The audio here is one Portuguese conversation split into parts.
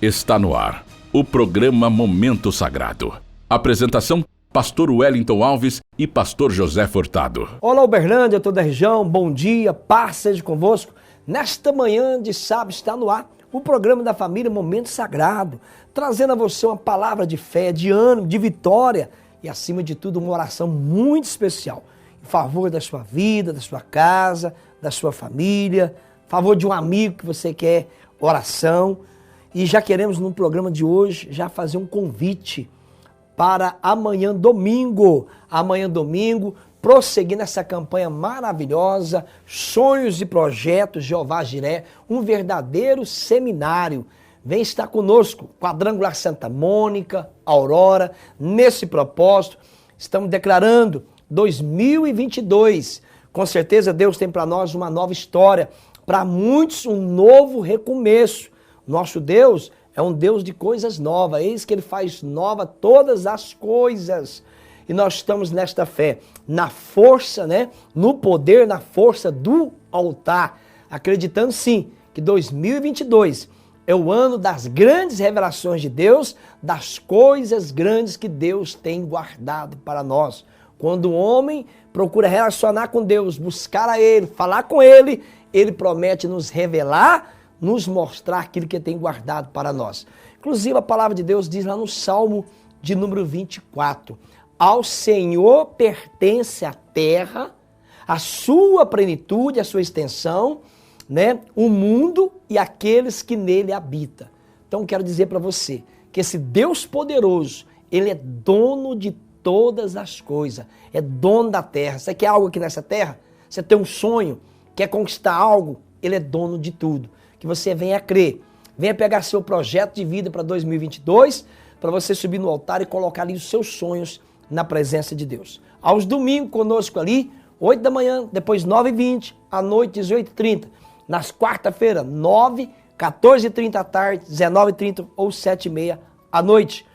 Está no ar o programa Momento Sagrado. Apresentação: Pastor Wellington Alves e Pastor José Furtado. Olá, Uberlândia, toda a região, bom dia, paz seja convosco. Nesta manhã de sábado está no ar o programa da família Momento Sagrado, trazendo a você uma palavra de fé, de ânimo, de vitória e, acima de tudo, uma oração muito especial em favor da sua vida, da sua casa, da sua família, em favor de um amigo que você quer oração. E já queremos, no programa de hoje, já fazer um convite para amanhã, domingo, prosseguir nessa campanha maravilhosa, Sonhos e Projetos Jeová Jiré, um verdadeiro seminário. Vem estar conosco, Quadrangular Santa Mônica, Aurora, nesse propósito. Estamos declarando 2022. Com certeza Deus tem para nós uma nova história, para muitos um novo recomeço. Nosso Deus é um Deus de coisas novas, eis que Ele faz nova todas as coisas. E nós estamos nesta fé, na força, no poder, na força do altar, acreditando sim que 2022 é o ano das grandes revelações de Deus, das coisas grandes que Deus tem guardado para nós. Quando o homem procura relacionar com Deus, buscar a Ele, falar com Ele, Ele promete nos revelar, nos mostrar aquilo que Ele tem guardado para nós. Inclusive a palavra de Deus diz lá no Salmo de número 24, ao Senhor pertence a terra, a sua plenitude, a sua extensão, o mundo e aqueles que nele habitam. Então quero dizer para você que esse Deus poderoso, Ele é dono de todas as coisas, é dono da terra. Você quer algo aqui nessa terra? Você tem um sonho, quer conquistar algo? Ele é dono de tudo. Que você venha crer, venha pegar seu projeto de vida para 2022, para você subir no altar e colocar ali os seus sonhos na presença de Deus. Aos domingos conosco ali, 8 da manhã, depois 9h20, à noite 18h30. Nas quarta-feiras, 9, 14h30 da tarde, 19h30 ou 7h30 à noite.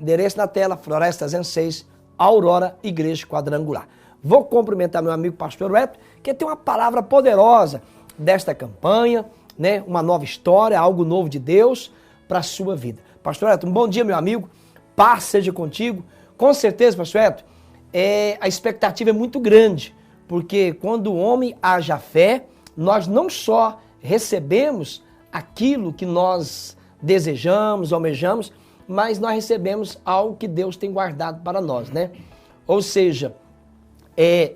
Endereço na tela, Floresta 306, Aurora, Igreja Quadrangular. Vou cumprimentar meu amigo Pastor Wellington, que tem uma palavra poderosa desta campanha, uma nova história, algo novo de Deus para a sua vida. Pastor Wellington, um bom dia, meu amigo, paz seja contigo. Com certeza, Pastor Wellington, a expectativa é muito grande, porque quando o homem haja fé, nós não só recebemos aquilo que nós desejamos, almejamos, mas nós recebemos algo que Deus tem guardado para nós, Ou seja,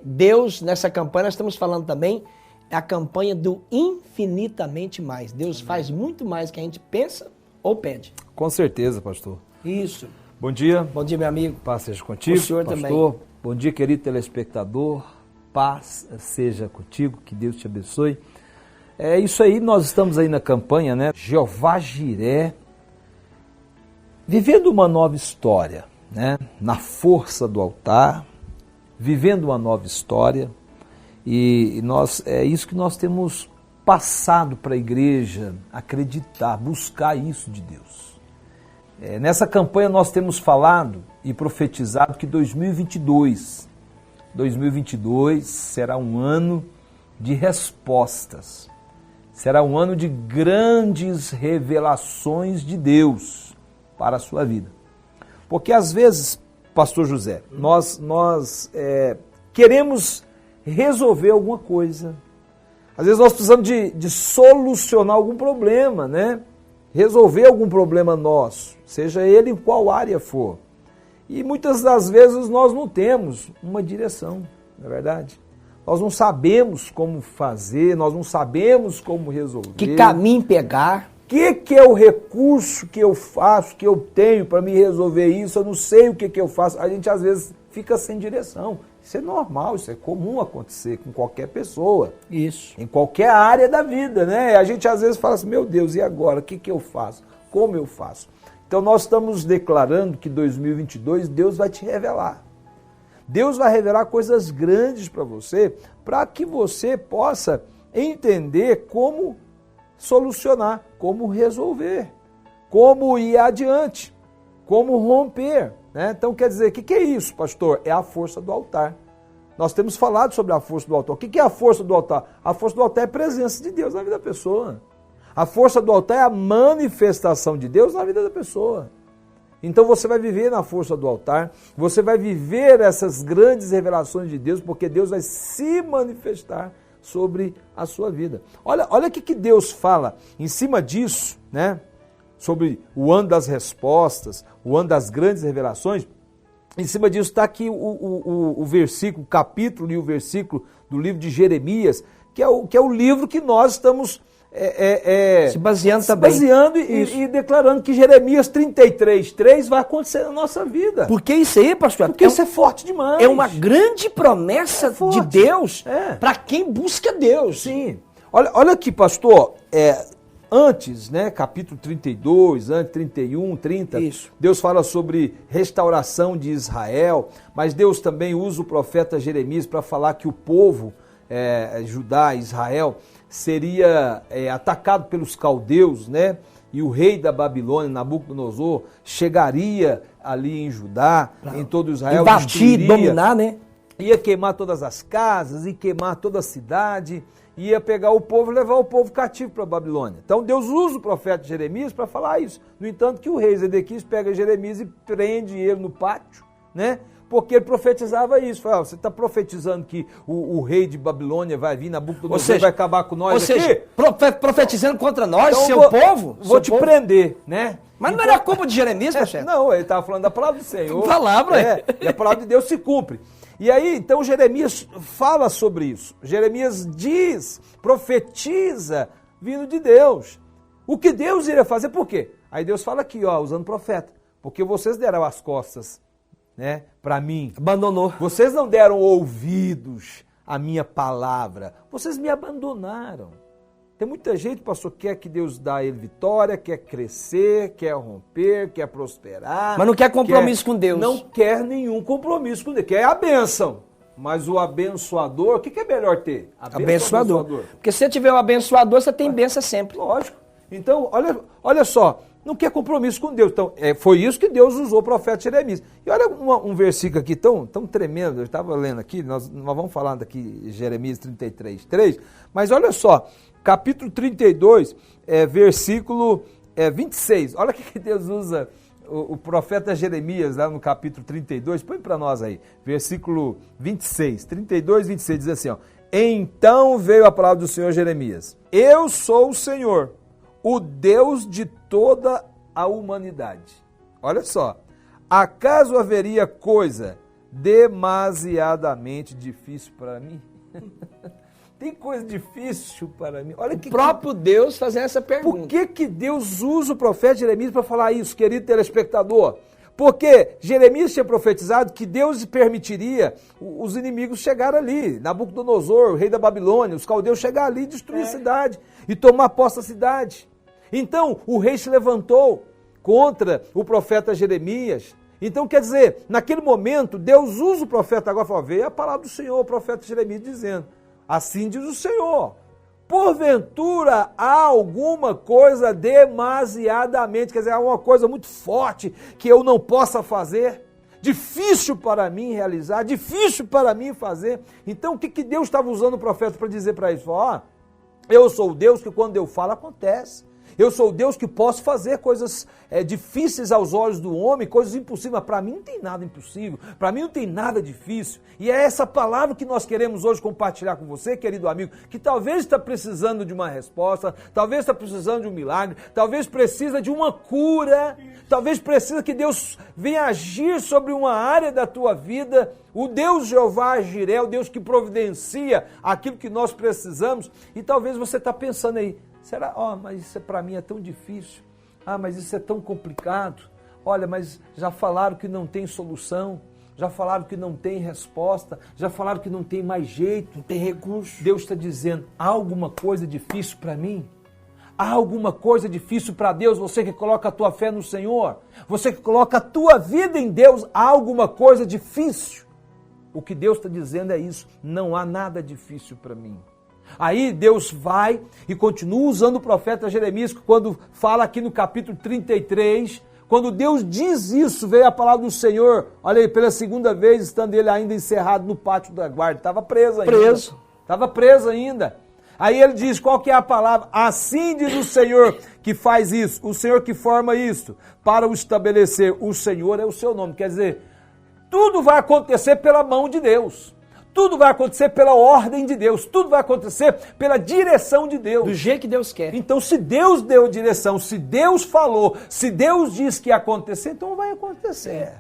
Deus, nessa campanha, nós estamos falando também, é a campanha do infinitamente mais. Deus faz muito mais do que a gente pensa ou pede. Com certeza, pastor. Isso. Bom dia. Bom dia, meu amigo. Paz seja contigo, o senhor pastor. Também. Bom dia, querido telespectador. Paz seja contigo, que Deus te abençoe. É isso aí, nós estamos aí na campanha, Jeová Jiré, vivendo uma nova história, na força do altar, vivendo uma nova história. E é isso que nós temos passado para a igreja, acreditar, buscar isso de Deus. Nessa campanha nós temos falado e profetizado que 2022 será um ano de respostas, será um ano de grandes revelações de Deus para a sua vida. Porque às vezes, pastor José, nós queremos resolver alguma coisa. Às vezes nós precisamos de solucionar algum problema, resolver algum problema nosso, seja ele em qual área for. E muitas das vezes nós não temos uma direção, não é verdade? Nós não sabemos como fazer, nós não sabemos como resolver. Que caminho pegar. O que é o recurso que eu faço, que eu tenho para me resolver isso? Eu não sei o que eu faço. A gente às vezes fica sem direção. Isso é normal, isso é comum acontecer com qualquer pessoa. Isso. Em qualquer área da vida, A gente às vezes fala assim, meu Deus, e agora? O que eu faço? Como eu faço? Então nós estamos declarando que 2022 Deus vai te revelar. Deus vai revelar coisas grandes para você, para que você possa entender como solucionar, como resolver, como ir adiante, como romper. Então quer dizer, o que é isso, pastor? É a força do altar. Nós temos falado sobre a força do altar. O que é a força do altar? A força do altar é a presença de Deus na vida da pessoa. A força do altar é a manifestação de Deus na vida da pessoa. Então você vai viver na força do altar, você vai viver essas grandes revelações de Deus, porque Deus vai se manifestar sobre a sua vida. Olha o que Deus fala em cima disso, né? Sobre o ano das respostas, o ano das grandes revelações. Em cima disso está aqui o versículo, o capítulo e o versículo do livro de Jeremias, que é o livro que nós estamos se baseando também. E declarando que Jeremias 33:3 vai acontecer na nossa vida. Porque isso aí, pastor, porque isso é forte demais. É uma grande promessa de Deus para quem busca Deus. Sim. Olha aqui, pastor, antes, né, capítulo 32, antes 31, 30, isso. Deus fala sobre restauração de Israel, mas Deus também usa o profeta Jeremias para falar que o povo, Judá, Israel, seria atacado pelos caldeus, né? E o rei da Babilônia, Nabucodonosor, chegaria ali em Judá, em todo Israel, invadir, dominar, né? Ia queimar todas as casas, ia queimar toda a cidade, ia pegar o povo e levar o povo cativo para a Babilônia. Então Deus usa o profeta Jeremias para falar isso. No entanto, que o rei Zedequias pega Jeremias e prende ele no pátio, né? Porque ele profetizava isso. Fala, você está profetizando que o rei de Babilônia vai vir, Nabucodonosor vai acabar com nós aqui? Profetizando contra nós, então, seu povo? Vou te prender, né? Mas não era culpa de Jeremias, pastor? Não, ele estava falando da palavra do Senhor. Palavra. E a palavra de Deus se cumpre. E aí, então, Jeremias fala sobre isso. Jeremias diz, profetiza, vindo de Deus. O que Deus iria fazer, por quê? Aí Deus fala aqui, usando profeta. Porque vocês deram as costas, né, para mim. Abandonou. Vocês não deram ouvidos à minha palavra. Vocês me abandonaram. Tem muita gente, pastor, que quer que Deus dê a ele vitória, quer crescer, quer romper, quer prosperar. Mas não quer compromisso com Deus. Não quer nenhum compromisso com Deus. Quer a bênção. Mas o abençoador, o que é melhor ter? Abençoador. Porque se você tiver um abençoador, você tem bênção sempre. Lógico. Então, olha só. Não quer compromisso com Deus. Então, foi isso que Deus usou o profeta Jeremias. E olha um versículo aqui tão tremendo, eu estava lendo aqui, nós vamos falar daqui, Jeremias 33:3, mas olha só, capítulo 32, versículo 26, olha o que Deus usa o profeta Jeremias lá no capítulo 32, põe para nós aí, versículo 26, 32, 26, diz assim, então veio a palavra do Senhor Jeremias, eu sou o Senhor, o Deus de toda a humanidade. Olha só, acaso haveria coisa demasiadamente difícil para mim? Tem coisa difícil para mim? Olha que próprio Deus fazendo essa pergunta. Por que Deus usa o profeta Jeremias para falar isso, querido telespectador? Porque Jeremias tinha profetizado que Deus permitiria os inimigos chegarem ali, Nabucodonosor, o rei da Babilônia, os caldeus chegar ali, destruir a cidade e tomar posse da cidade. Então, o rei se levantou contra o profeta Jeremias. Então, quer dizer, naquele momento, Deus usa o profeta agora, fala, veio a palavra do Senhor, o profeta Jeremias dizendo, assim diz o Senhor, porventura há alguma coisa demasiadamente, quer dizer, há uma coisa muito forte que eu não possa fazer, difícil para mim realizar, difícil para mim fazer. Então, o que Deus estava usando o profeta para dizer para isso? Eu sou o Deus que quando eu falo acontece. Eu sou o Deus que posso fazer coisas difíceis aos olhos do homem, coisas impossíveis, mas para mim não tem nada impossível, para mim não tem nada difícil. E é essa palavra que nós queremos hoje compartilhar com você, querido amigo, que talvez está precisando de uma resposta, talvez está precisando de um milagre, talvez precisa de uma cura, talvez precisa que Deus venha agir sobre uma área da tua vida. O Deus Jeová Jiré, o Deus que providencia aquilo que nós precisamos. E talvez você está pensando aí, será? Mas isso para mim é tão difícil. Mas isso é tão complicado. Olha, mas já falaram que não tem solução. Já falaram que não tem resposta. Já falaram que não tem mais jeito. Não tem recurso. Deus está dizendo, há alguma coisa difícil para mim? Há alguma coisa difícil para Deus? Você que coloca a tua fé no Senhor. Você que coloca a tua vida em Deus. Há alguma coisa difícil? O que Deus está dizendo é isso. Não há nada difícil para mim. Aí Deus vai e continua usando o profeta Jeremias, quando fala aqui no capítulo 33, quando Deus diz isso, veio a palavra do Senhor, olha aí, pela segunda vez, estando ele ainda encerrado no pátio da guarda, estava preso ainda. Estava preso ainda. Aí ele diz, qual que é a palavra? Assim diz o Senhor que faz isso, o Senhor que forma isso, para o estabelecer. O Senhor é o seu nome. Quer dizer, tudo vai acontecer pela mão de Deus. Tudo vai acontecer pela ordem de Deus. Tudo vai acontecer pela direção de Deus. Do jeito que Deus quer. Então, se Deus deu direção, se Deus falou, se Deus disse que ia acontecer, então vai acontecer.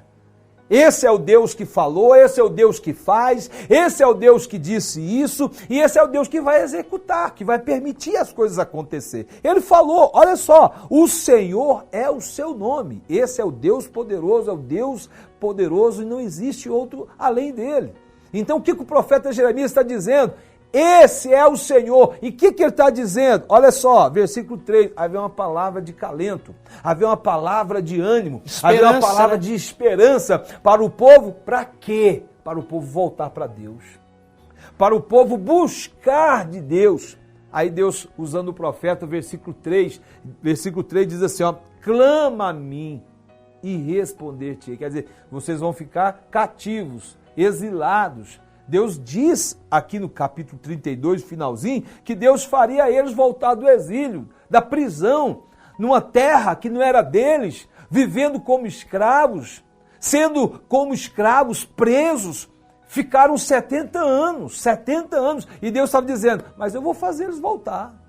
Esse é o Deus que falou, esse é o Deus que faz, esse é o Deus que disse isso, e esse é o Deus que vai executar, que vai permitir as coisas acontecer. Ele falou, olha só, o Senhor é o seu nome. Esse é o Deus poderoso, é o Deus poderoso e não existe outro além dele. Então o que o profeta Jeremias está dizendo? Esse é o Senhor. E o que ele está dizendo? Olha só, versículo 3, havia uma palavra de calento, havia uma palavra de ânimo, havia uma palavra de esperança para o povo. Para quê? Para o povo voltar para Deus, para o povo buscar de Deus. Aí Deus, usando o profeta, versículo 3 diz assim, ó, clama a mim e responder-te. Quer dizer, vocês vão ficar cativos, exilados. Deus diz aqui no capítulo 32, finalzinho, que Deus faria eles voltar do exílio, da prisão, numa terra que não era deles, vivendo como escravos, sendo como escravos presos. Ficaram 70 anos, e Deus estava dizendo, mas eu vou fazer eles voltar.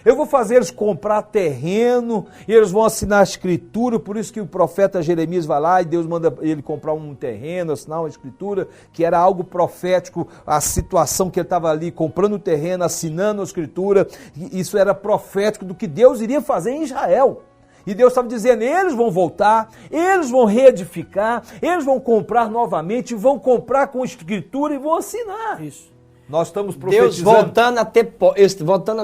Eu vou fazer eles comprar terreno, e eles vão assinar a escritura, por isso que o profeta Jeremias vai lá e Deus manda ele comprar um terreno, assinar uma escritura, que era algo profético, a situação que ele estava ali comprando o terreno, assinando a escritura, isso era profético do que Deus iria fazer em Israel. E Deus estava dizendo, eles vão voltar, eles vão reedificar, eles vão comprar novamente, vão comprar com escritura e vão assinar. Isso. Nós estamos profetizando. Deus voltando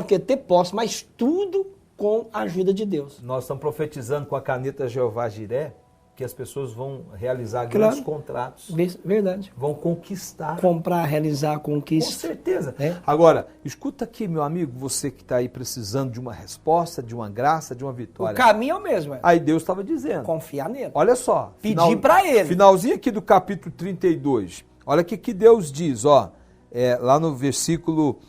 a ter posse, mas tudo com a ajuda de Deus. Nós estamos profetizando com a caneta Jeová Jiré que as pessoas vão realizar grandes contratos. Verdade. Vão conquistar. Comprar, realizar, conquista. Com certeza. É. Agora, escuta aqui, meu amigo, você que está aí precisando de uma resposta, de uma graça, de uma vitória. O caminho é o mesmo. Aí Deus estava dizendo. Confiar nele. Olha só. Pedir para ele. Finalzinho aqui do capítulo 32. Olha o que Deus diz, ó. Lá no versículo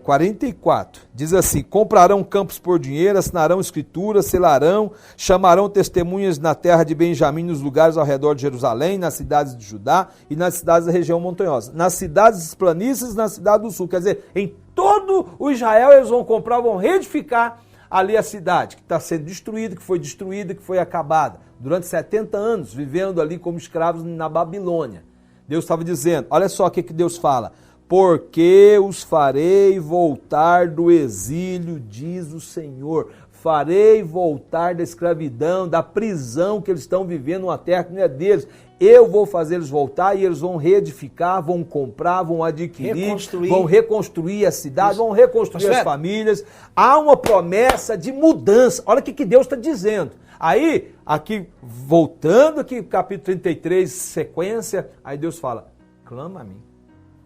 44, diz assim, comprarão campos por dinheiro, assinarão escrituras, selarão, chamarão testemunhas na terra de Benjamim, nos lugares ao redor de Jerusalém, nas cidades de Judá e nas cidades da região montanhosa, nas cidades planícies, na cidade do sul. Quer dizer, em todo o Israel eles vão comprar, vão reedificar ali a cidade que está sendo destruída, que foi acabada, durante 70 anos, vivendo ali como escravos na Babilônia. Deus estava dizendo, olha só o que Deus fala, porque os farei voltar do exílio, diz o Senhor. Farei voltar da escravidão, da prisão que eles estão vivendo numa terra que não é deles. Eu vou fazer eles voltar e eles vão reedificar, vão comprar, vão adquirir, vão reconstruir a cidade, vão reconstruir as famílias. Há uma promessa de mudança. Olha o que Deus está dizendo. Aí, aqui, voltando aqui, capítulo 33, sequência, aí Deus fala, clama a mim.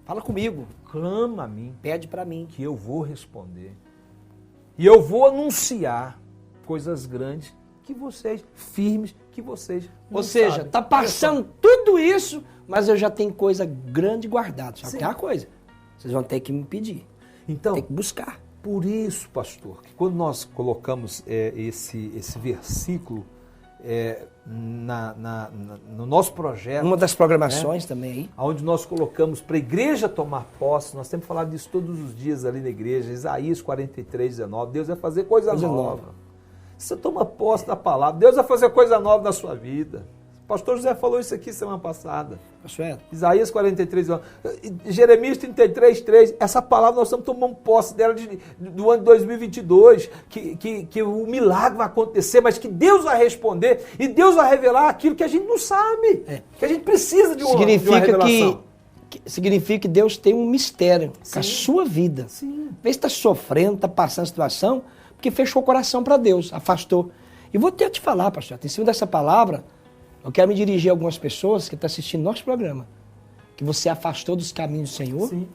Fala comigo. Clama a mim. Pede para mim. Que eu vou responder. E eu vou anunciar coisas grandes que vocês, firmes, que vocês não Ou seja, sabem. está passando tudo isso, mas eu já tenho coisa grande guardada. Só que tem uma coisa. Vocês vão ter que me pedir. Então, tem que buscar. Por isso, pastor, que quando nós colocamos esse versículo no nosso projeto. Uma das programações também aí. Onde nós colocamos para a igreja tomar posse, nós temos falado disso todos os dias ali na igreja, Isaías 43, 19, Deus vai fazer coisa nova. Você toma posse da palavra, Deus vai fazer coisa nova na sua vida. O pastor José falou isso aqui semana passada. Isaías 43, 19. Jeremias 33, 3. Essa palavra nós estamos tomando posse dela do ano de 2022. Que o milagre vai acontecer, mas que Deus vai responder e Deus vai revelar aquilo que a gente não sabe. Que a gente precisa de uma revelação. Significa que Deus tem um mistério com a sua vida. Sim. Vê se está sofrendo, está passando situação, porque fechou o coração para Deus, afastou. E vou até te falar, pastor, em cima dessa palavra, eu quero me dirigir a algumas pessoas que estão assistindo nosso programa, que você afastou dos caminhos do Senhor, Sim.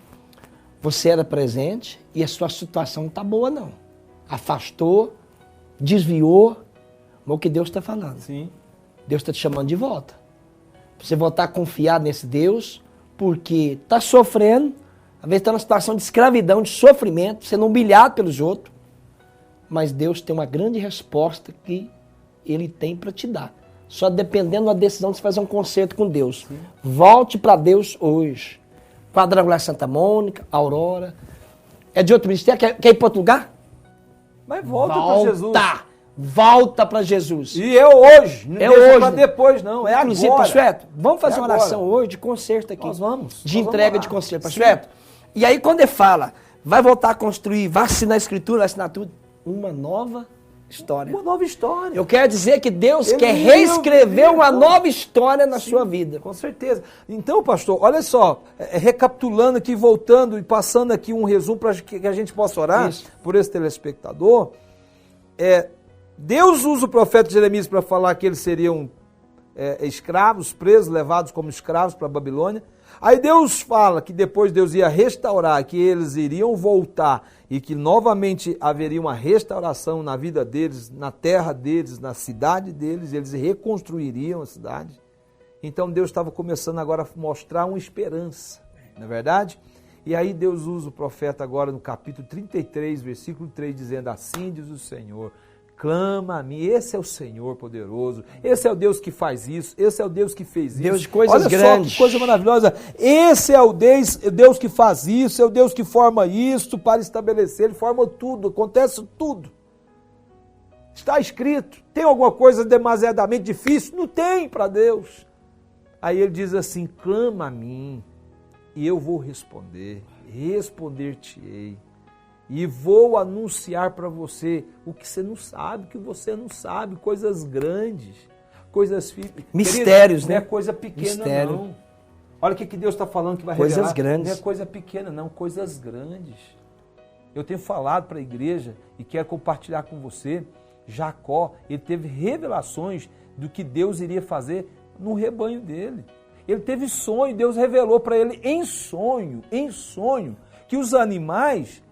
Você era presente e a sua situação não está boa, não. Afastou, desviou, mas o que Deus está falando? Sim. Deus está te chamando de volta. Você voltar a confiar nesse Deus, porque está sofrendo, Às vezes está numa situação de escravidão, de sofrimento, sendo humilhado pelos outros. Mas Deus tem uma grande resposta que Ele tem para te dar. Só dependendo da decisão de você fazer um concerto com Deus. Sim. Volte para Deus hoje. Quadrangular Santa Mônica, Aurora. É de outro ministério? Quer ir para outro lugar? Mas volta para Jesus. Volta para Jesus. E é hoje. Não é hoje. Para depois, não. É inclusive, agora. Pastor Eto, vamos fazer uma oração hoje de concerto aqui. Nós vamos. De entrega de concerto. Pastor Eto. E aí quando ele fala, vai voltar a construir, vai assinar a escritura, vai assinar tudo, uma nova história. Uma nova história. Eu quero dizer que Deus quer reescrever uma nova história na sua vida. Com certeza. Então, pastor, olha só, recapitulando aqui, voltando e passando aqui um resumo para que a gente possa orar por esse telespectador. Deus usa o profeta Jeremias para falar que eles seriam escravos, presos, levados como escravos para a Babilônia. Aí Deus fala que depois Deus ia restaurar, que eles iriam voltar e que novamente haveria uma restauração na vida deles, na terra deles, na cidade deles, eles reconstruiriam a cidade. Então Deus estava começando agora a mostrar uma esperança, não é verdade? E aí Deus usa o profeta agora no capítulo 33, versículo 3, dizendo: assim diz o Senhor, clama a mim. Esse é o Senhor poderoso, esse é o Deus que faz isso, esse é o Deus que fez isso. Deus de coisas Olha grandes. Olha só que coisa maravilhosa. Esse é o Deus que faz isso, é o Deus que forma isso para estabelecer, Ele forma tudo, acontece tudo. Está escrito. Tem alguma coisa demasiadamente difícil? Não tem para Deus. Aí Ele diz assim: clama a mim e eu vou responder-te-ei. E vou anunciar para você o que você não sabe, coisas grandes, coisas... Mistérios, querido, né? Não é coisa pequena, não. Olha o que Deus está falando que vai revelar. Coisas grandes. Não é coisa pequena, não, coisas grandes. Eu tenho falado para a igreja e quero compartilhar com você, Jacó, ele teve revelações do que Deus iria fazer no rebanho dele. Ele teve sonho, Deus revelou para ele em sonho, que os animais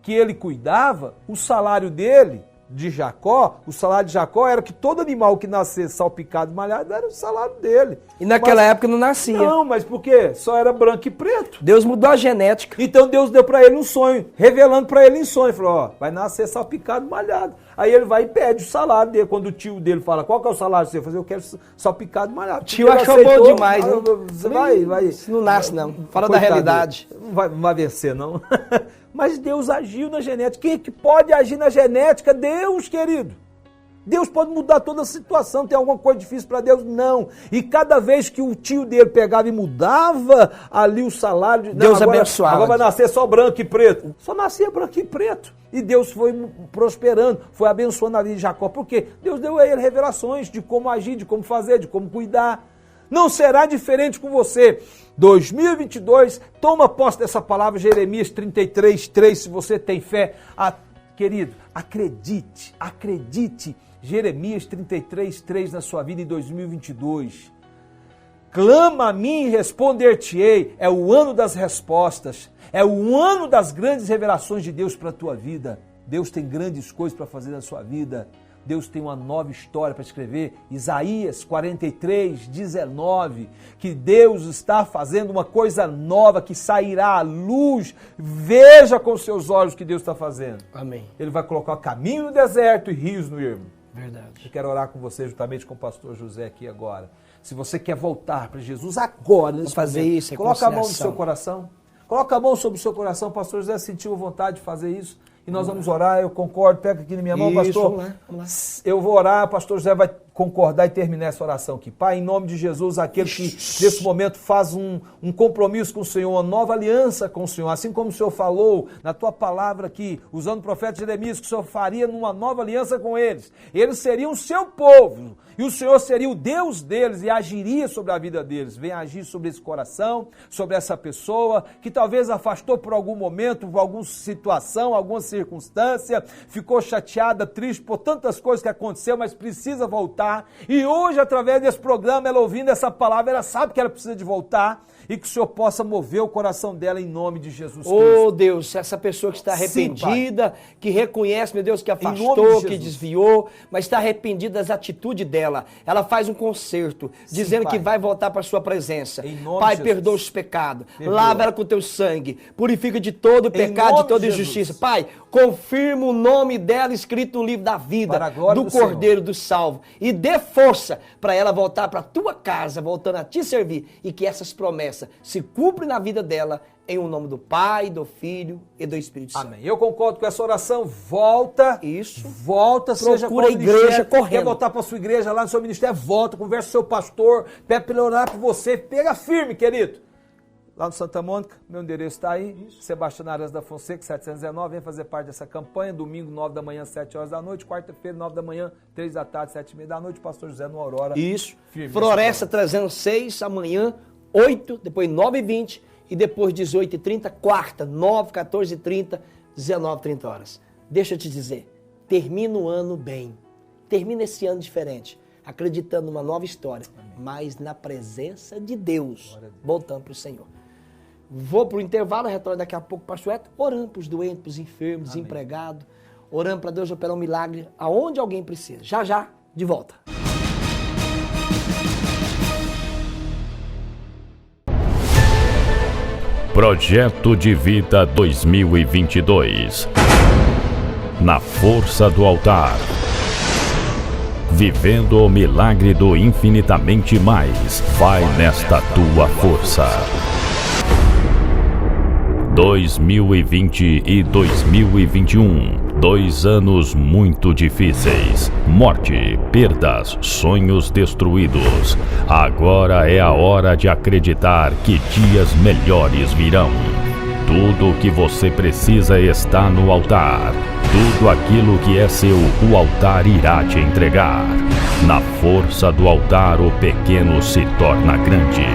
que ele cuidava, o salário dele, de Jacó, o salário de Jacó era que todo animal que nascesse salpicado e malhado era o salário dele. E naquela época não nascia. Não, mas por quê? Só era branco e preto. Deus mudou a genética. Então Deus deu para ele um sonho, revelando para ele em sonho. Falou, ó, vai nascer salpicado e malhado. Aí ele vai e pede o salário dele. Quando o tio dele fala, qual que é o salário seu? Eu quero salpicado e malhado. O tio achou bom demais, né? Você vai. Isso não nasce, não. Fala Coitado, da realidade. Não vai vencer, não. Mas Deus agiu na genética. Quem é que pode agir na genética? Deus, querido. Deus pode mudar toda a situação. Tem alguma coisa difícil para Deus? Não. E cada vez que o tio dele pegava e mudava ali o salário... Deus abençoava. Agora vai nascer só branco e preto. Só nascia branco e preto. E Deus foi prosperando, foi abençoando a vida de Jacó. Por quê? Deus deu a ele revelações de como agir, de como fazer, de como cuidar. Não será diferente com você. 2022, toma posse dessa palavra, Jeremias 33, 3, se você tem fé. Querido, acredite, Jeremias 33, 3 na sua vida em 2022. Clama a mim e responder-te-ei. É o ano das respostas, é o ano das grandes revelações de Deus para a tua vida. Deus tem grandes coisas para fazer na sua vida. Deus tem uma nova história para escrever. Isaías 43, 19, que Deus está fazendo uma coisa nova que sairá à luz. Veja com seus olhos o que Deus está fazendo. Amém. Ele vai colocar caminho no deserto e rios no ermo. Verdade. Eu quero orar com você juntamente com o pastor José aqui agora. Se você quer voltar para Jesus agora, nesse fazer momento, isso, coloca a mão no seu coração. Coloca a mão sobre o seu coração. O pastor José sentiu vontade de fazer isso. E nós vamos orar, eu concordo, pega aqui na minha mão, pastor. Vamos lá. Eu vou orar, o pastor José vai concordar e terminar essa oração aqui. Pai, em nome de Jesus, aquele que nesse momento faz um compromisso com o Senhor, uma nova aliança com o Senhor, assim como o Senhor falou na tua palavra aqui, usando o profeta Jeremias, que o Senhor faria numa nova aliança com eles. Eles seriam o seu povo, e o Senhor seria o Deus deles e agiria sobre a vida deles. Venha agir sobre esse coração, sobre essa pessoa que talvez afastou por algum momento, por alguma situação, alguma circunstância, ficou chateada, triste por tantas coisas que aconteceu, mas precisa voltar. E hoje, através desse programa, ela ouvindo essa palavra, ela sabe que ela precisa de voltar. e que o Senhor possa mover o coração dela em nome de Jesus Oh Cristo. Deus, essa pessoa que está arrependida, que reconhece, meu Deus, que nome de afastou, Jesus. que desviou, mas está arrependida das atitudes dela. Ela faz um conserto, dizendo Pai. que vai voltar para a sua presença. Em nome Pai, de Jesus. perdoa os pecados, Perdoa. lava ela com o teu sangue, purifica de todo o pecado, nome de toda de Jesus. injustiça. Pai, confirma o nome dela escrito no livro da vida, Para a glória do do Senhor. Cordeiro do Salvo, e dê força para ela voltar para a tua casa, voltando a te servir, e que essas promessas se cumprem na vida dela, em o nome do Pai, do Filho e do Espírito Santo. Amém. Eu concordo com essa oração. Volta. Isso. Volta, seja Procura qual a igreja ministério. correndo. Quer voltar para sua igreja lá no seu ministério? Volta, conversa com o seu pastor, pede para ele orar por você. Pega firme, querido. Lá no Santa Mônica, meu endereço está aí. Sebastião Aras da Fonseca, 719. Vem fazer parte dessa campanha. Domingo, 9 da manhã, 7 horas da noite. Quarta-feira, 9 da manhã, 3 da tarde, 7h30 da noite. Pastor José no Aurora. Isso. Firme Floresta 306, amanhã, 8, depois 9h20 e depois 18h30, quarta, 9, 14h30, 19h30 horas. Deixa eu te dizer, termina o ano bem. Termina esse ano diferente, acreditando numa nova história, mas na presença de Deus, voltando para o Senhor. Vou para o intervalo, retorno daqui a pouco para o Suéter, orando para os doentes, para os enfermos, desempregados, orando para Deus operar um milagre aonde alguém precisa. Já, de volta. Projeto de Vida 2022. Na força do altar. Vivendo o milagre do infinitamente mais. Vai nesta tua força. 2020 e 2021. 2 anos muito difíceis. Morte, perdas, sonhos destruídos. Agora é a hora de acreditar que dias melhores virão. Tudo o que você precisa está no altar. Tudo aquilo que é seu, o altar irá te entregar. Na força do altar, o pequeno se torna grande.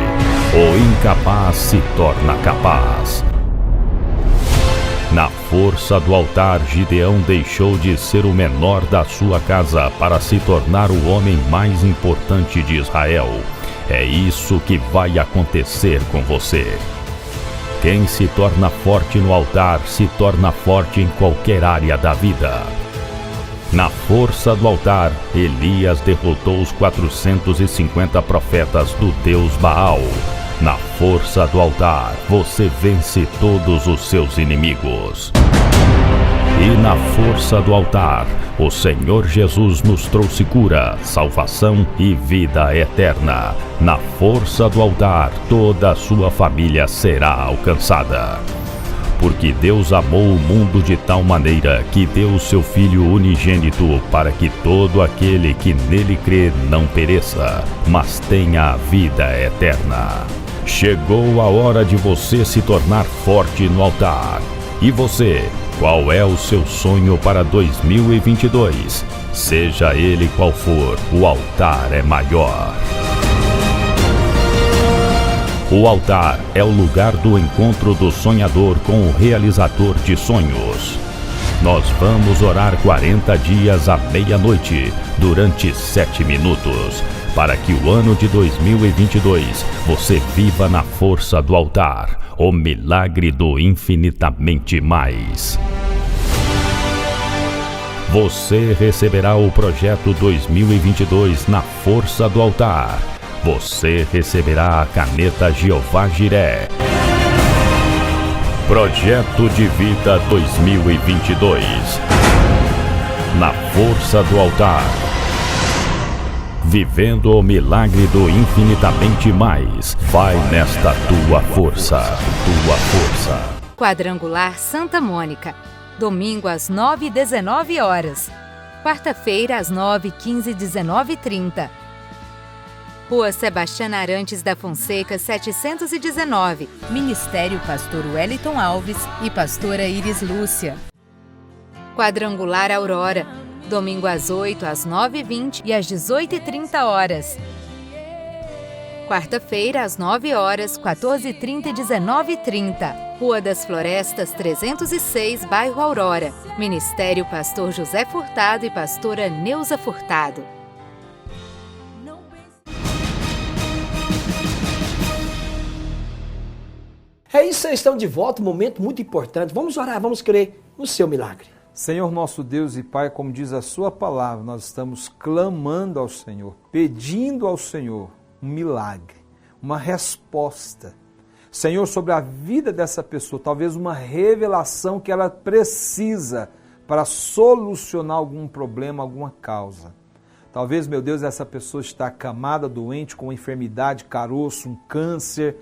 O incapaz se torna capaz. Na força do altar, Gideão deixou de ser o menor da sua casa para se tornar o homem mais importante de Israel. É isso que vai acontecer com você. Quem se torna forte no altar se torna forte em qualquer área da vida. Na força do altar, Elias derrotou os 450 profetas do deus Baal. Na força do altar, você vence todos os seus inimigos. E na força do altar, o Senhor Jesus nos trouxe cura, salvação e vida eterna. Na força do altar, toda a sua família será alcançada. Porque Deus amou o mundo de tal maneira que deu o seu Filho unigênito para que todo aquele que nele crê não pereça, mas tenha a vida eterna. Chegou a hora de você se tornar forte no altar. E você, qual é o seu sonho para 2022? Seja ele qual for, o altar é maior. O altar é o lugar do encontro do sonhador com o realizador de sonhos. Nós vamos orar 40 dias à meia-noite, durante 7 minutos, para que o ano de 2022 você viva na força do altar, o milagre do infinitamente mais. Você receberá o projeto 2022 na força do altar. Você receberá a caneta Jeová Jiré. Projeto de Vida 2022. Na força do altar. Vivendo o milagre do infinitamente mais. Vai nesta tua força. Tua força. Quadrangular Santa Mônica. Domingo às 9h19 horas. Quarta-feira às 9h15 e 19h30. Rua Sebastião Arantes da Fonseca, 719. Ministério Pastor Wellington Alves e Pastora Iris Lúcia. Quadrangular Aurora. Domingo às 8, às 9h20 e às 18h30 horas. Quarta-feira às 9 horas, 14h30 e 19h30. Rua das Florestas 306, bairro Aurora. Ministério Pastor José Furtado e Pastora Neuza Furtado. É isso, vocês estão de volta, um momento muito importante. Vamos orar, vamos crer no seu milagre. Senhor nosso Deus e Pai, como diz a sua palavra, nós estamos clamando ao Senhor, pedindo ao Senhor um milagre, uma resposta. Senhor, sobre a vida dessa pessoa, talvez uma revelação que ela precisa para solucionar algum problema, alguma causa. Talvez, meu Deus, essa pessoa está acamada, doente, com uma enfermidade, caroço, um câncer,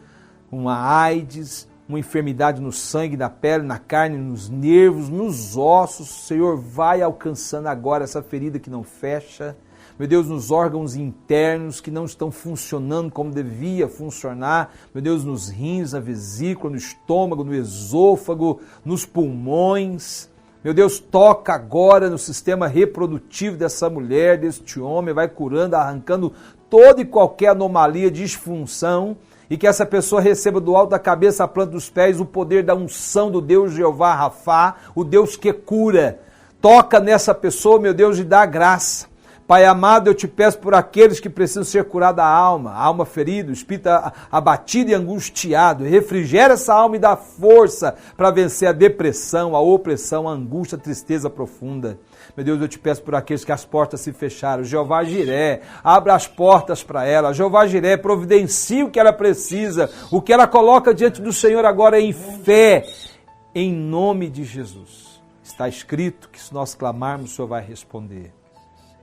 uma AIDS, uma enfermidade no sangue, na pele, na carne, nos nervos, nos ossos. Senhor, vai alcançando agora essa ferida que não fecha. Meu Deus, nos órgãos internos que não estão funcionando como devia funcionar. Meu Deus, nos rins, na vesícula, no estômago, no esôfago, nos pulmões. Meu Deus, toca agora no sistema reprodutivo dessa mulher, deste homem, vai curando, arrancando toda e qualquer anomalia, disfunção, e que essa pessoa receba do alto da cabeça à planta dos pés o poder da unção do Deus Jeová Rafá, o Deus que cura. Toca nessa pessoa, meu Deus, e dá graça. Pai amado, eu te peço por aqueles que precisam ser curados a alma ferida, o espírito abatido e angustiado. Refrigera essa alma e dá força para vencer a depressão, a opressão, a angústia, a tristeza profunda. Meu Deus, eu te peço por aqueles que as portas se fecharam. Jeová Jiré, abra as portas para ela. Jeová Jiré, providencie o que ela precisa. O que ela coloca diante do Senhor agora é em fé, em nome de Jesus. Está escrito que se nós clamarmos, o Senhor vai responder.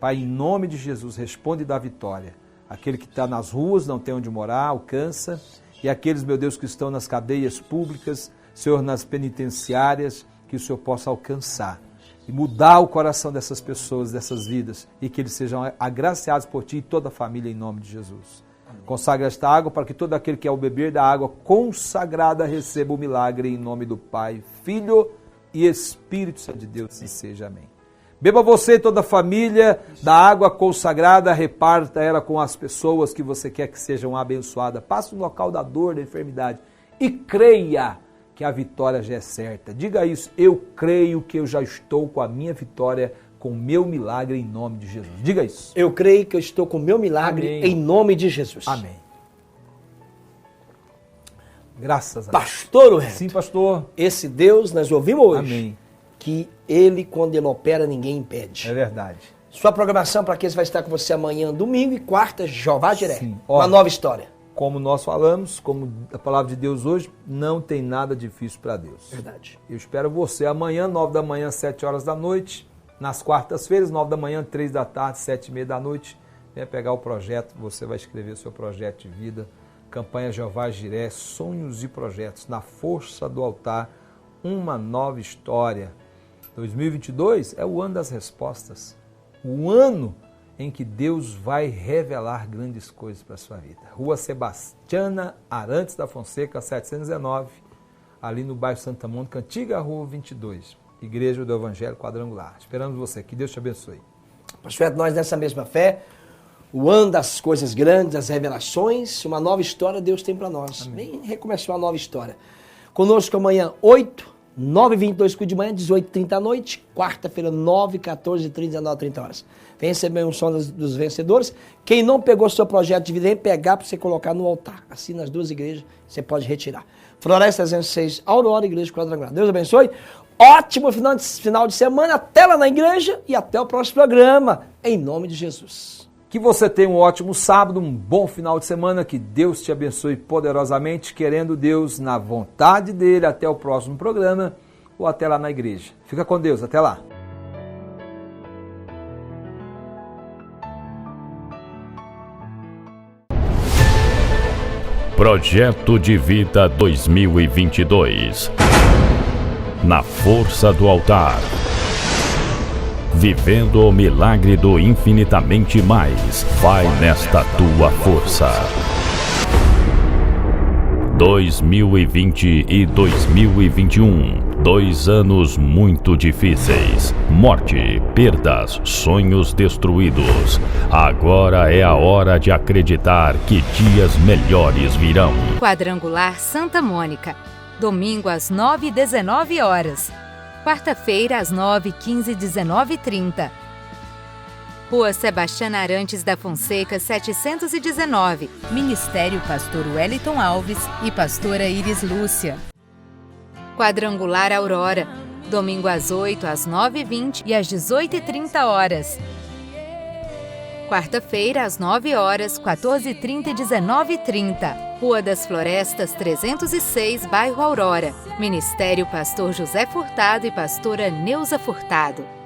Pai, em nome de Jesus, responde e dá vitória. Aquele que está nas ruas, não tem onde morar, alcança. E aqueles, meu Deus, que estão nas cadeias públicas, Senhor, nas penitenciárias, que o Senhor possa alcançar. E mudar o coração dessas pessoas, dessas vidas. E que eles sejam agraciados por Ti e toda a família, em nome de Jesus. Amém. Consagra esta água para que todo aquele que é o beber da água consagrada receba o milagre, em nome do Pai, Filho e Espírito Santo de Deus. E seja amém. Beba você e toda a família da água consagrada, reparta ela com as pessoas que você quer que sejam abençoadas. Passe no local da dor, da enfermidade e creia que a vitória já é certa. Diga isso, eu creio que eu já estou com a minha vitória, com o meu milagre em nome de Jesus. Diga isso. Eu creio que eu estou com o meu milagre. Amém. Em nome de Jesus. Amém. Graças a Deus. Pastor Reto. Sim, pastor. Esse Deus nós ouvimos hoje. Amém. Que Ele, quando Ele opera, ninguém impede. É verdade. Sua programação para que Ele vai estar com você amanhã, domingo e quarta, Jeová Jiré. Sim. Uma nova história. Como nós falamos, como a palavra de Deus hoje, não tem nada difícil para Deus. Verdade. Eu espero você amanhã, 9 da manhã, 7 horas da noite. Nas quartas-feiras, 9 da manhã, 3 da tarde, 7h30 da noite. Venha pegar o projeto, você vai escrever o seu projeto de vida. Campanha Jeová Jiré, sonhos e projetos. Na força do altar, uma nova história. 2022 é o ano das respostas, o ano em que Deus vai revelar grandes coisas para a sua vida. Rua Sebastiana Arantes da Fonseca, 719, ali no bairro Santa Mônica, antiga Rua 22, Igreja do Evangelho Quadrangular. Esperamos você, que Deus te abençoe. Pastor, nós nessa mesma fé, o ano das coisas grandes, das revelações, uma nova história Deus tem para nós. Amém. Vem recomeçar uma nova história. Conosco amanhã, 9h22 de manhã, 18h30 da noite. Quarta-feira, 9h, 14h30, 19h30 horas. Vem receber um som dos vencedores. Quem não pegou seu projeto de vida, vem pegar para você colocar no altar. Assim, nas duas igrejas, você pode retirar. Floresta 306, Aurora, Igreja Quadrangular. Deus abençoe. Ótimo final de semana. Até lá na igreja e até o próximo programa. Em nome de Jesus. Que você tenha um ótimo sábado, um bom final de semana, que Deus te abençoe poderosamente, querendo Deus, na vontade dEle, até o próximo programa ou até lá na igreja. Fica com Deus, até lá. Projeto de Vida 2022. Na força do altar. Vivendo o milagre do infinitamente mais. Vai nesta tua força. 2020 e 2021. 2 anos muito difíceis. Morte, perdas, sonhos destruídos. Agora é a hora de acreditar que dias melhores virão. Quadrangular Santa Mônica. Domingo às 9h19. Quarta-feira às 9h15 e 19h30. Rua Sebastiana Arantes da Fonseca, 719. Ministério Pastor Wellington Alves e Pastora Iris Lúcia. Quadrangular Aurora, domingo às 8, às 9h20 e às 18h30. Quarta-feira, às 9h, 14h30 e 19h30. Rua das Florestas, 306, bairro Aurora. Ministério Pastor José Furtado e Pastora Neuza Furtado.